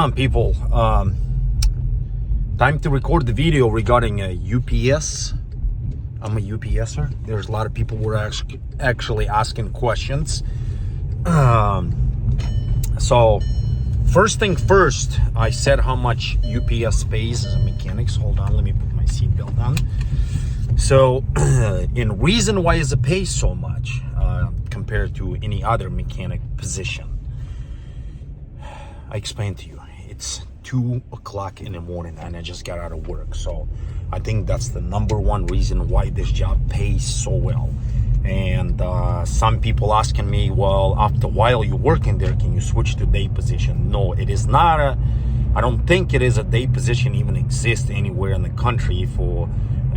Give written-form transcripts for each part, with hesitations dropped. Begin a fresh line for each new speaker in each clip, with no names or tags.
on, people? Time to record the video regarding UPS. I'm a UPSer. There's a lot of people who are actually asking questions. So first thing first, I said how much UPS pays as a mechanic. Hold on, let me put my seatbelt on. So in reason why is it pays so much compared to any other mechanic position, I explained to you. It's 2 o'clock in the morning and I just got out of work. So I think that's the number one reason why this job pays so well. And some people asking me, well, after a while you're working there, can you switch to day position? No, it is not I don't think it is a day position even exists anywhere in the country for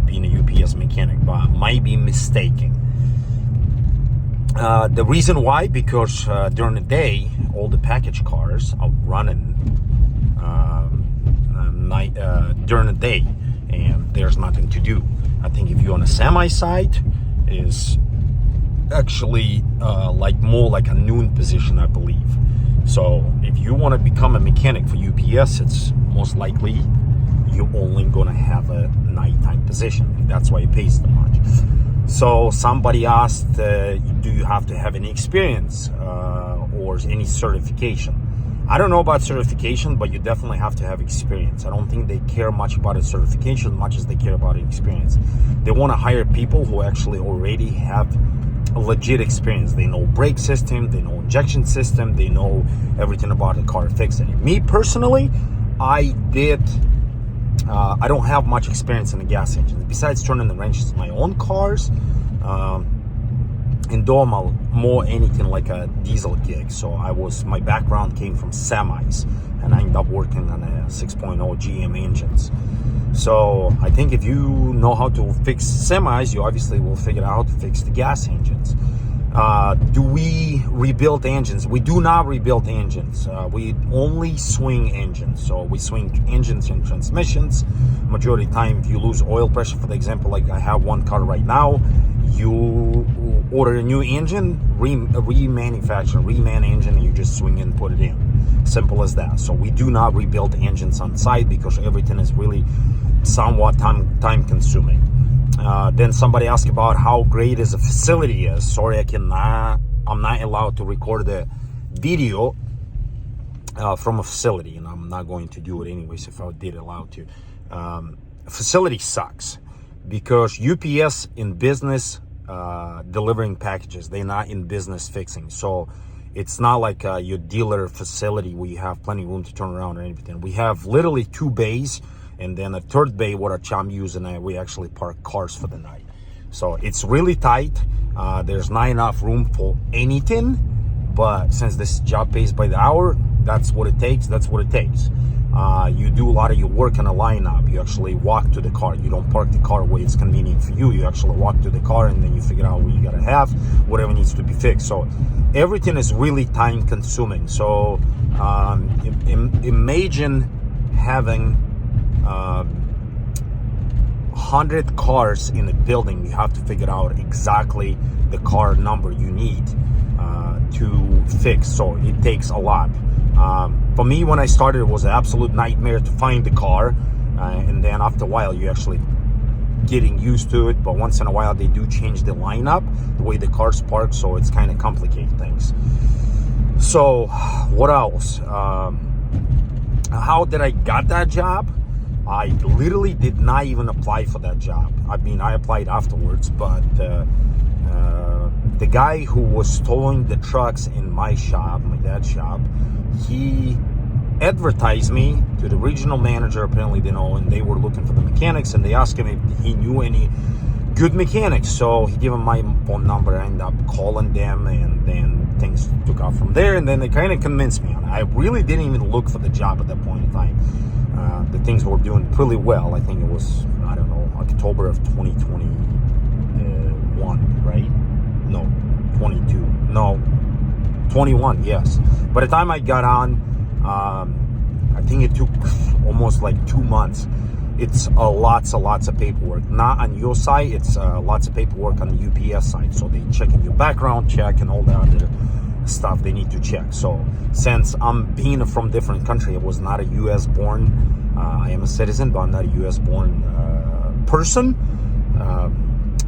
being a UPS mechanic, but I might be mistaken. The reason why, because during the day, all the package cars are running during the day, and there's nothing to do. I think if you're on a semi site, is actually more like a noon position, I believe. So if you want to become a mechanic for UPS, it's most likely you're only gonna have a nighttime position. That's why it pays so much. So somebody asked, do you have to have any experience or any certification? I don't know about certification, but you definitely have to have experience. I don't think they care much about a certification much as they care about experience. They want to hire people who actually already have a legit experience. They know brake system, they know injection system, they know everything about the car fixing. Me personally, I don't have much experience in the gas engine. Besides turning the wrenches in my own cars, and though I'm more anything like a diesel gig. So my background came from semis, and I ended up working on a 6.0 GM engines. So I think if you know how to fix semis, you obviously will figure out how to fix the gas engines. Do we rebuild engines? We do not rebuild engines. We only swing engines. So we swing engines and transmissions. Majority of the time, if you lose oil pressure, for the example, like I have one car right now, you order a new engine, reman engine, and you just swing and put it in. Simple as that. So we do not rebuild engines on site because everything is really somewhat time consuming. Then somebody asked about how great is the facility is. Sorry, I'm not allowed to record the video from a facility, and I'm not going to do it anyways if I did allow to. Facility sucks because UPS in business delivering packages. They're not in business fixing. So it's not like your dealer facility where you have plenty of room to turn around or anything. We have literally 2 bays. And then a third bay, what I'm using, we actually park cars for the night. So it's really tight. There's not enough room for anything. But since this job pays by the hour, that's what it takes. That's what it takes. You do a lot of your work in a lineup. You actually walk to the car. You don't park the car where it's convenient for you. You actually walk to the car and then you figure out what you gotta have, whatever needs to be fixed. So everything is really time consuming. So imagine having 100 cars in a building. You have to figure out exactly the car number you need to fix. So it takes a lot. For me, when I started, it was an absolute nightmare to find the car, and then after a while you actually getting used to it. But once in a while they do change the lineup, the way the cars park, so it's kind of complicated things. So what else? How did I got that job? I literally did not even apply for that job. I mean, I applied afterwards, but the guy who was towing the trucks in my shop, my dad's shop, he advertised me to the regional manager, apparently they know, and they were looking for the mechanics, and they asked him if he knew any good mechanics. So he gave him my phone number. I ended up calling them, and then things took off from there, and then they kind of convinced me on it. I really didn't even look for the job at that point in time. The things were doing pretty well. I think it was, I don't know, October of 2021, right? No, 22. No, 21, yes. By the time I got on, I think it took almost like 2 months. It's lots of paperwork. Not on your side, it's lots of paperwork on the UPS side. So they checking your background check and all the other stuff they need to check. So since I'm being from different country, I was not a US born, I am a citizen, but I'm not a US born person.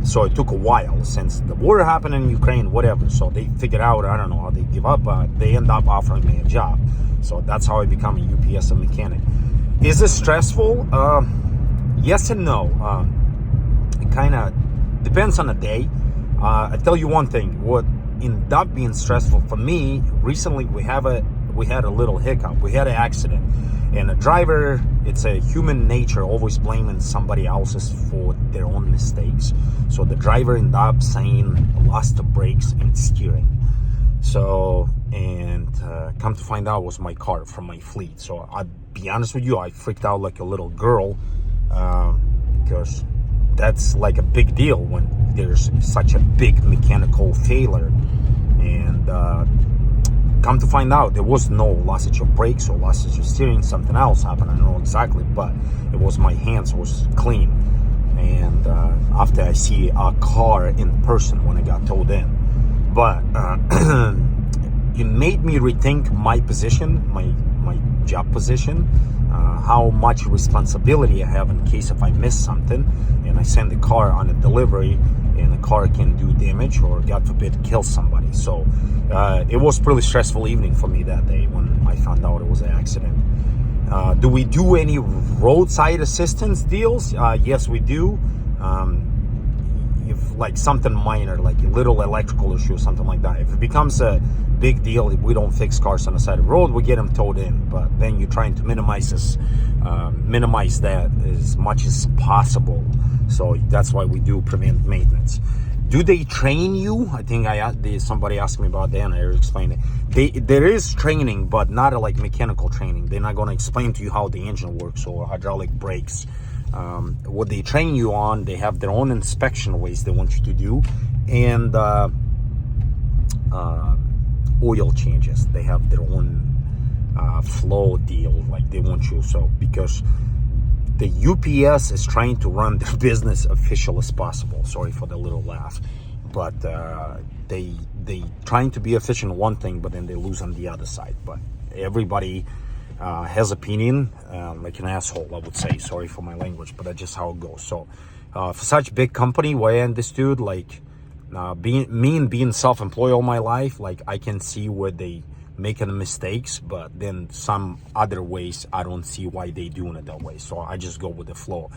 So it took a while since the war happened in Ukraine, whatever. So they figured out, I don't know how they give up, but they end up offering me a job. So that's how I become a UPS mechanic. Is it stressful? Yes and no. It kind of depends on the day. I tell you one thing, what ended up being stressful for me, recently we had a little hiccup. We had an accident. And a driver, it's a human nature, always blaming somebody else's for their own mistakes. So the driver ended up saying lost the brakes and steering. So, and come to find out it was my car from my fleet. So I'll be honest with you, I freaked out like a little girl, because that's like a big deal when there's such a big mechanical failure. And come to find out, there was no lossage of brakes or lossage of steering. Something else happened. I don't know exactly, but it was my hands was clean. And after I see a car in person when I got towed in, but it made me rethink my position, my job position, how much responsibility I have in case if I miss something and I send the car on a delivery and the car can do damage or God forbid kill somebody. So it was pretty stressful evening for me that day when I found out it was an accident. Do we do any roadside assistance deals? Yes, we do. If like something minor, like a little electrical issue or something like that, if it becomes a big deal, if we don't fix cars on the side of the road, we get them towed in. But then you're trying to minimize that as much as possible. So that's why we do preventive maintenance. Do they train you? I think somebody asked me about that and I explained it. There is training, but not like mechanical training. They're not going to explain to you how the engine works or hydraulic brakes. What they train you on, they have their own inspection ways they want you to do, and oil changes. They have their own flow deal, like they want you. So because the UPS is trying to run their business official as possible. Sorry for the little laugh, but they trying to be efficient one thing, but then they lose on the other side. But everybody has opinion, like an asshole, I would say. Sorry for my language, but that's just how it goes. So for such big company, what I understood, like being self-employed all my life, like I can see where they making mistakes, but then some other ways I don't see why they doing it that way. So I just go with the flow.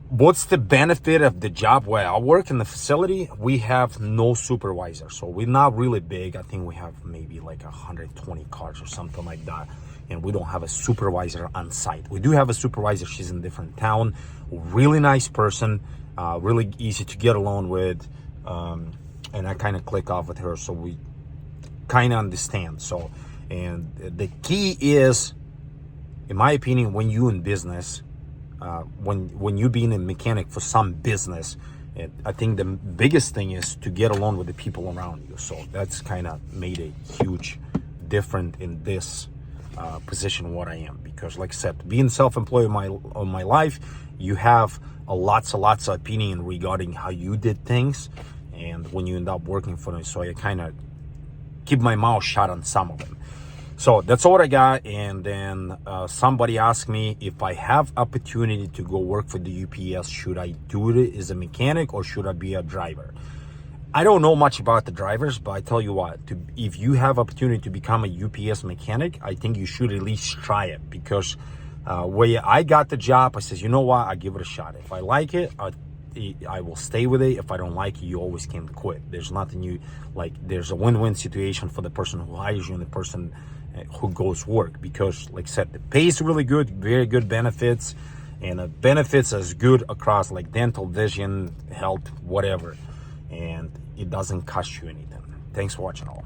What's the benefit of the job where I work in the facility? We have no supervisor, so we're not really big. I think we have maybe like 120 cars or something like that, and we don't have a supervisor on site. We do have a supervisor. She's in a different town. Really nice person, really easy to get along with, and I kind of click off with her, so we kind of understand. So, and the key is, in my opinion, when you in business, when you being a mechanic for some business, I think the biggest thing is to get along with the people around you. So that's kind of made a huge difference in this position what I am, because like I said, being self-employed on my life, you have lots of opinion regarding how you did things, and when you end up working for them, so I kind of keep my mouth shut on some of them. So that's all I got. And then somebody asked me if I have opportunity to go work for the UPS, should I do it as a mechanic or should I be a driver? I don't know much about the drivers, but I tell you what, if you have opportunity to become a UPS mechanic, I think you should at least try it, because where I got the job, I says, you know what, I give it a shot. If I like it, I will stay with it. If I don't like it, you always can quit. There's nothing there's a win-win situation for the person who hires you and the person who goes work, because like I said, the pay is really good, very good benefits, and the benefits is good across like dental, vision, health, whatever, and it doesn't cost you anything. Thanks for watching all.